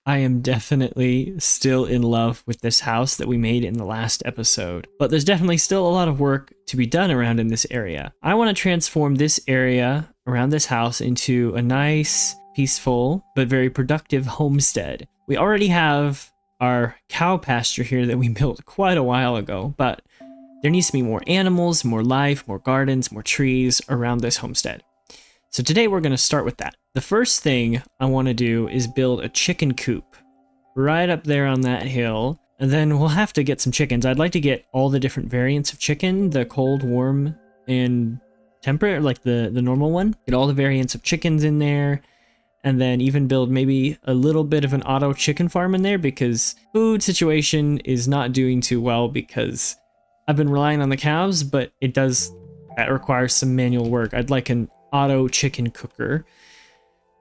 I am definitely still in love with this house that we made in the last episode, but there's definitely still a lot of work to be done around in this area. I want to transform this area around this house into a nice, peaceful, but very productive homestead. We already have our cow pasture here that we built quite a while ago, but there needs to be more animals, more life, more gardens, more trees around this homestead. So today we're going to start with that. The first thing I want to do is build a chicken coop right up there on that hill, and then we'll have to get some chickens. I'd like to get all the different variants of chicken, the cold, warm, and temperate, like the normal one. Get all the variants of chickens in there, and then even build maybe a little bit of an auto chicken farm in there because food situation is not doing too well because I've been relying on the cows, but that requires some manual work. I'd like an auto chicken cooker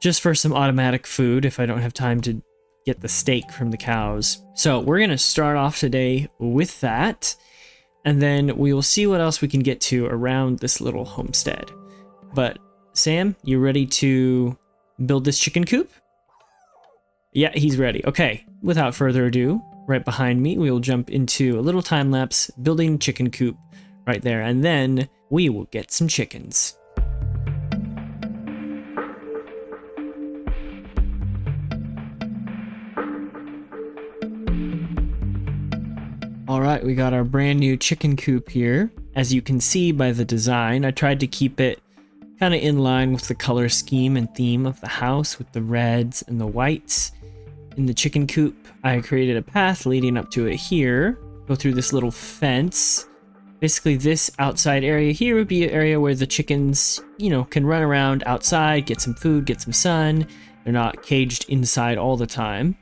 just for some automatic food if I don't have time to get the steak from the cows. So we're going to start off today with that, and then we will see what else we can get to around this little homestead. But Sam, you ready to build this chicken coop? Yeah, he's ready. Okay, without further ado, right behind me, we will jump into a little time lapse building chicken coop right there, and then we will get some chickens. All right, we got our brand new chicken coop here. As you can see by the design, I tried to keep it kind of in line with the color scheme and theme of the house with the reds and the whites. In the chicken coop, I created a path leading up to it here. Go through this little fence. Basically, this outside area here would be an area where the chickens, can run around outside, get some food, get some sun. They're not caged inside all the time.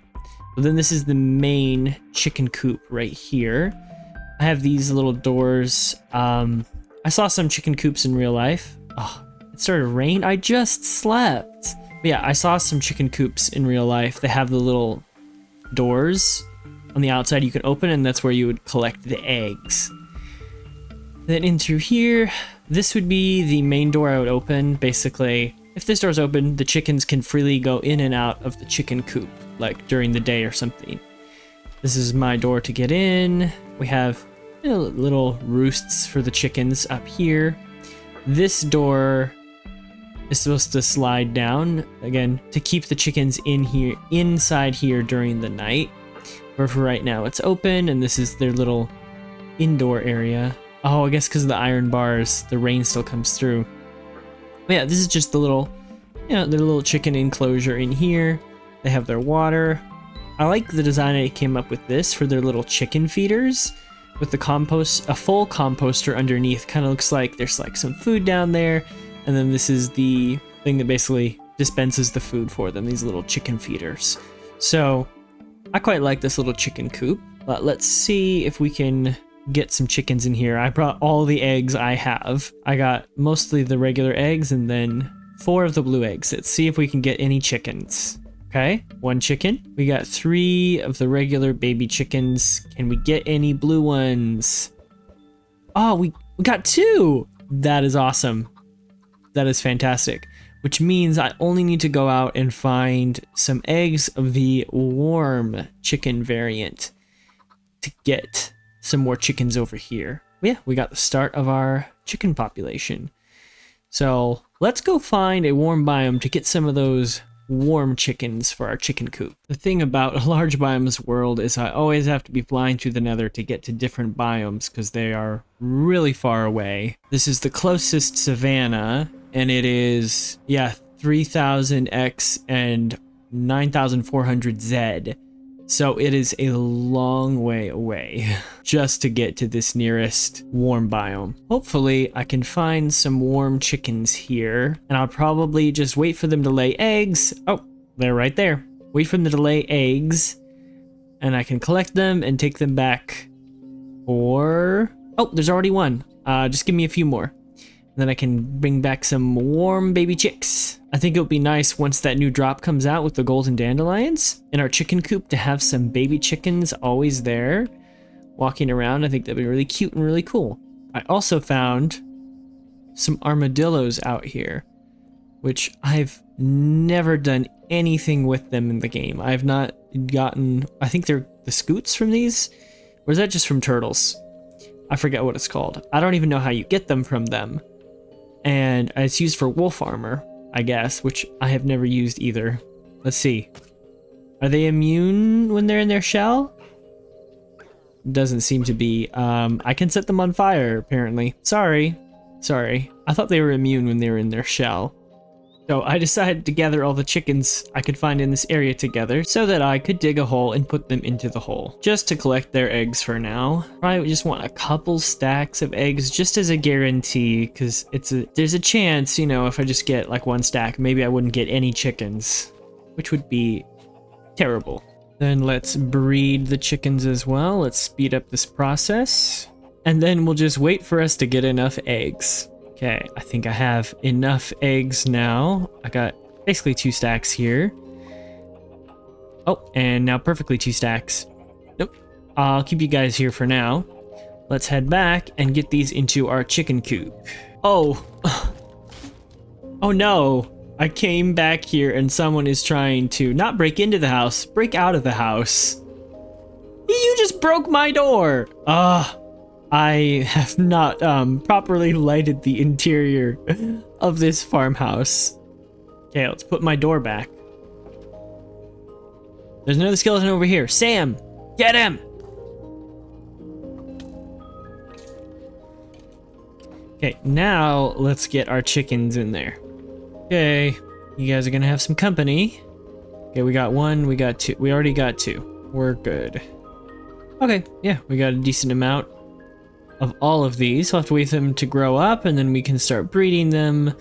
But then this is the main chicken coop right here. I have these little doors. I saw some chicken coops in real life. Oh, it started to rain. I just slept. But yeah, I saw some chicken coops in real life. They have the little doors on the outside you can open, and that's where you would collect the eggs. Then in through here, this would be the main door I would open. Basically, if this door's open, the chickens can freely go in and out of the chicken coop, like during the day or something. This is my door to get in. We have little roosts for the chickens up here. This door is supposed to slide down, again, to keep the chickens inside here during the night. But for right now, it's open, and this is their little indoor area. Oh, I guess because of the iron bars, the rain still comes through. But yeah, this is just the little, their little chicken enclosure in here. They have their water. I like the design I came up with this for their little chicken feeders with the a full composter underneath. Kind of looks like there's like some food down there. And then this is the thing that basically dispenses the food for them, these little chicken feeders. So I quite like this little chicken coop. But let's see if we can get some chickens in here. I brought all the eggs I have. I got mostly the regular eggs and then 4 of the blue eggs. Let's see if we can get any chickens. Okay, 1 chicken. We got 3 of the regular baby chickens. Can we get any blue ones? Oh, we got 2. That is awesome. That is fantastic. Which means I only need to go out and find some eggs of the warm chicken variant to get some more chickens over here. Yeah, we got the start of our chicken population. So let's go find a warm biome to get some of those warm chickens for our chicken coop. The thing about a large biomes world is I always have to be flying through the nether to get to different biomes because they are really far away. This is the closest savanna, and it is, 3000X and 9400Z. So it is a long way away just to get to this nearest warm biome. Hopefully I can find some warm chickens here, and I'll probably just wait for them to lay eggs. Oh, they're right there. Wait for them to lay eggs, and I can collect them and take them back. Or, oh, there's already one. Just give me a few more. Then I can bring back some warm baby chicks. I think it would be nice once that new drop comes out with the golden dandelions in our chicken coop to have some baby chickens always there walking around. I think that'd be really cute and really cool. I also found some armadillos out here, which I've never done anything with them in the game. I have not gotten, I think they're the scoots from these, or is that just from turtles? I forget what it's called. I don't even know how you get them from them. And it's used for wolf armor, I guess, which I have never used either. Let's see. Are they immune when they're in their shell? Doesn't seem to be. I can set them on fire, apparently. Sorry. I thought they were immune when they were in their shell. So I decided to gather all the chickens I could find in this area together so that I could dig a hole and put them into the hole, just to collect their eggs for now. Probably just want a couple stacks of eggs just as a guarantee, because there's a chance, you know, if I just get like one stack, maybe I wouldn't get any chickens, which would be terrible. Then let's breed the chickens as well. Let's speed up this process. And then we'll just wait for us to get enough eggs. Okay, I think I have enough eggs now. I got basically 2 stacks here. Oh, and now perfectly 2 stacks. Nope. I'll keep you guys here for now. Let's head back and get these into our chicken coop. Oh. Oh no. I came back here and someone is trying to not break into the house, break out of the house. You just broke my door. I have not properly lighted the interior of this farmhouse. Okay, let's put my door back. There's another skeleton over here. Sam, get him! Okay, now let's get our chickens in there. Okay, you guys are gonna have some company. Okay, we got 1, we got 2. We already got 2. We're good. Okay, yeah, we got a decent amount of all of these. We'll have to wait for them to grow up and then we can start breeding them,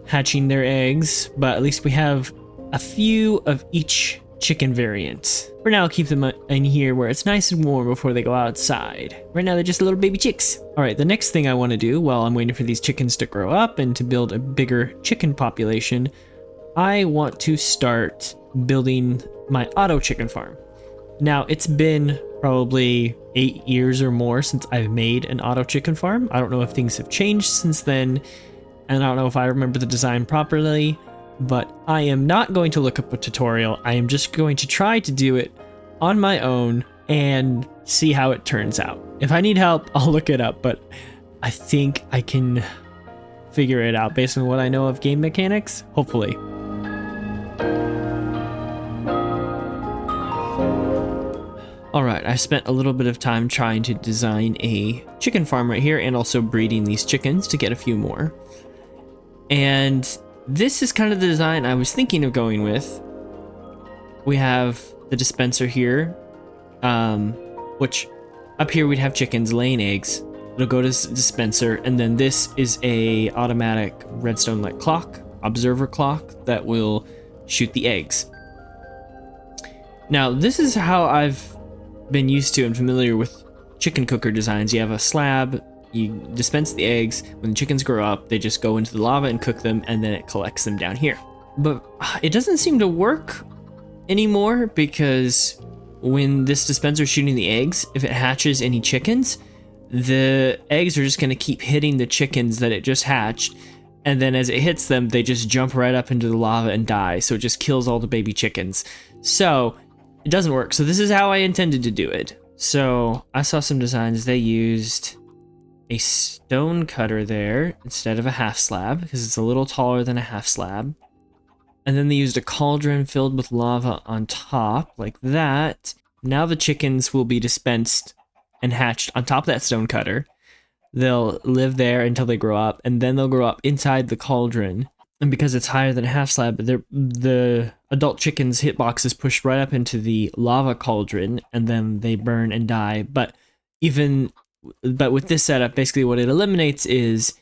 hatching their eggs, but at least we have a few of each chicken variant. For now, I'll keep them in here where it's nice and warm before they go outside. Right now, they're just little baby chicks. All right, the next thing I want to do while I'm waiting for these chickens to grow up and to build a bigger chicken population, I want to start building my auto chicken farm. Now, it's been probably 8 years or more since I've made an auto chicken farm. I don't know if things have changed since then, and I don't know if I remember the design properly, but I am not going to look up a tutorial. I am just going to try to do it on my own and see how it turns out. If I need help, I'll look it up, but I think I can figure it out based on what I know of game mechanics, hopefully. Alright, I spent a little bit of time trying to design a chicken farm right here and also breeding these chickens to get a few more. And this is kind of the design I was thinking of going with. We have the dispenser here, which up here we'd have chickens laying eggs. It'll go to the dispenser, and then this is a automatic redstone like clock, observer clock, that will shoot the eggs. Now, this is how I've been used to and familiar with chicken cooker designs. You have a slab, you dispense the eggs, when the chickens grow up, they just go into the lava and cook them, and then it collects them down here. But it doesn't seem to work anymore, because when this dispenser is shooting the eggs, if it hatches any chickens, the eggs are just going to keep hitting the chickens that it just hatched, and then as it hits them, they just jump right up into the lava and die, so it just kills all the baby chickens. So it doesn't work. So this is how I intended to do it. So I saw some designs. They used a stone cutter there instead of a half slab, because it's a little taller than a half slab. And then they used a cauldron filled with lava on top, like that. Now the chickens will be dispensed and hatched on top of that stone cutter. They'll live there until they grow up, and then they'll grow up inside the cauldron. And because it's higher than a half slab, the adult chickens' hitbox is pushed right up into the lava cauldron, and then they burn and die. But with this setup, basically what it eliminates is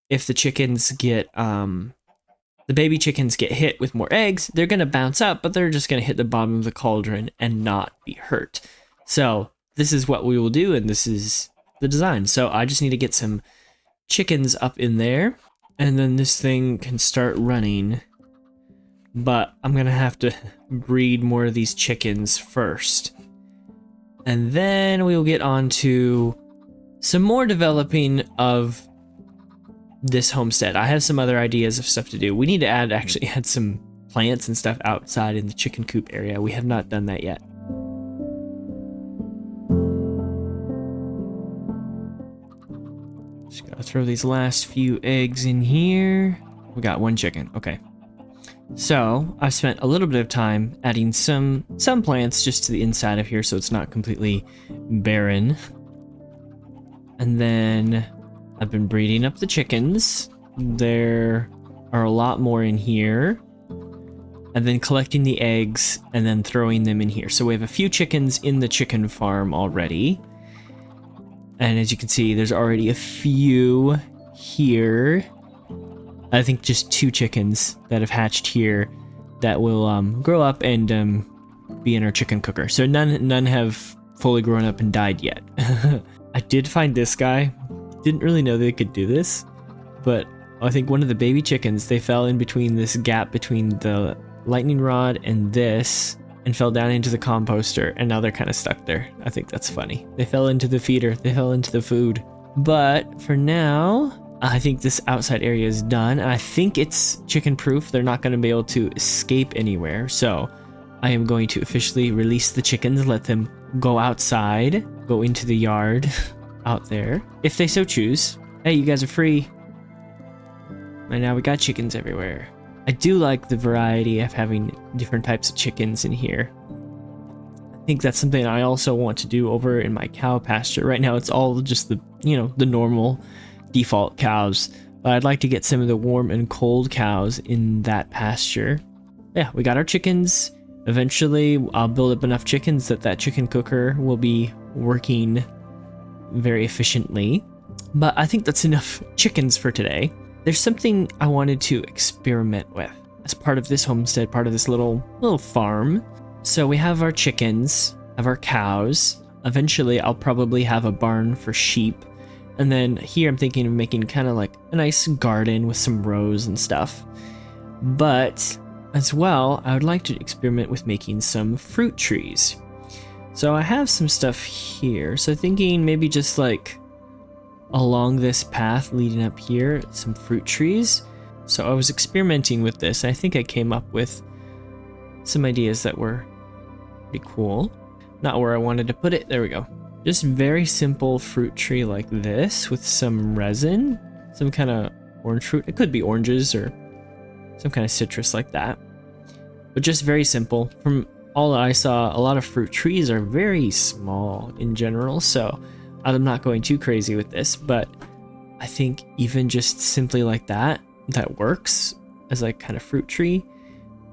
if the chickens get, the baby chickens get hit with more eggs, they're going to bounce up, but they're just going to hit the bottom of the cauldron and not be hurt. So this is what we will do, and this is the design. So I just need to get some chickens up in there, and then this thing can start running. But I'm going to have to breed more of these chickens first. And then we will get on to some more developing of this homestead. I have some other ideas of stuff to do. We need to add some plants and stuff outside in the chicken coop area. We have not done that yet. Just gotta throw these last few eggs in here. We got 1 chicken. Okay. So I've spent a little bit of time adding some plants just to the inside of here so it's not completely barren. And then I've been breeding up the chickens. There are a lot more in here. And then collecting the eggs and then throwing them in here. So we have a few chickens in the chicken farm already. And as you can see, there's already a few here. I think just 2 chickens that have hatched here that will grow up and be in our chicken cooker. So none have fully grown up and died yet. I did find this guy. Didn't really know they could do this, but I think one of the baby chickens, they fell in between this gap between the lightning rod and this and fell down into the composter, and now they're kind of stuck there. I think that's funny. They fell into the feeder. They fell into the food. But for now, I think this outside area is done. I think it's chicken proof. They're not going to be able to escape anywhere. So I am going to officially release the chickens, let them go outside, go into the yard out there, if they so choose. Hey, you guys are free. And now we got chickens everywhere. I do like the variety of having different types of chickens in here. I think that's something I also want to do over in my cow pasture. Right now it's all just the, the normal default cows, but I'd like to get some of the warm and cold cows in that pasture. Yeah, we got our chickens. Eventually I'll build up enough chickens that chicken cooker will be working very efficiently. But I think that's enough chickens for today. There's something I wanted to experiment with as part of this homestead, part of this little farm. So we have our chickens, have our cows. Eventually I'll probably have a barn for sheep. And then here I'm thinking of making kind of like a nice garden with some rows and stuff. But as well, I would like to experiment with making some fruit trees. So I have some stuff here. So thinking maybe just like along this path leading up here, some fruit trees. So I was experimenting with this. I think I came up with some ideas that were pretty cool. Not where I wanted to put it. There we go. Just very simple fruit tree like this with some resin, some kind of orange fruit. It could be oranges or some kind of citrus like that. But just very simple. From all that I saw, a lot of fruit trees are very small in general, so I'm not going too crazy with this, but I think even just simply like that works as like kind of fruit tree.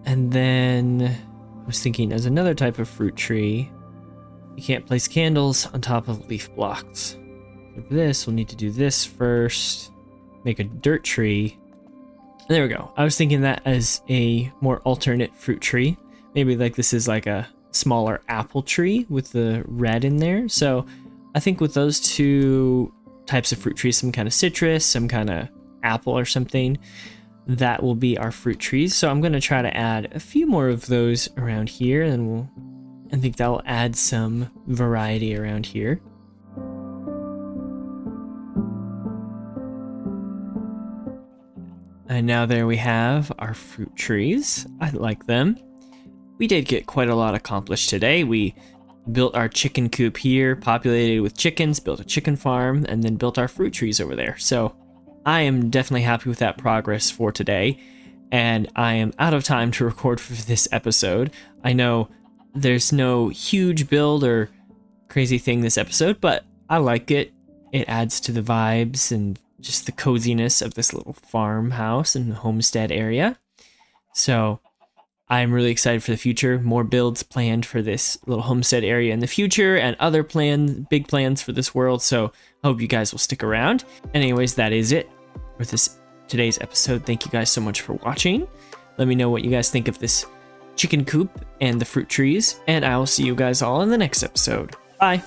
And then I was thinking as another type of fruit tree, you can't place candles on top of leaf blocks. For this, we'll need to do this first. Make a dirt tree. And there we go. I was thinking that as a more alternate fruit tree. Maybe like this is like a smaller apple tree with the red in there. So I think with those 2 types of fruit trees, some kind of citrus, some kind of apple or something, that will be our fruit trees. So I'm going to try to add a few more of those around here, and I think that will add some variety around here. And now there we have our fruit trees. I like them. We did get quite a lot accomplished today. We built our chicken coop here, populated with chickens, built a chicken farm, and then built our fruit trees over there. So I am definitely happy with that progress for today. And I am out of time to record for this episode. I know there's no huge build or crazy thing this episode, but I like it. It adds to the vibes and just the coziness of this little farmhouse and homestead area. So I'm really excited for the future. More builds planned for this little homestead area in the future and other big plans for this world. So I hope you guys will stick around. Anyways, that is it for today's episode. Thank you guys so much for watching. Let me know what you guys think of this chicken coop and the fruit trees, and I will see you guys all in the next episode. Bye.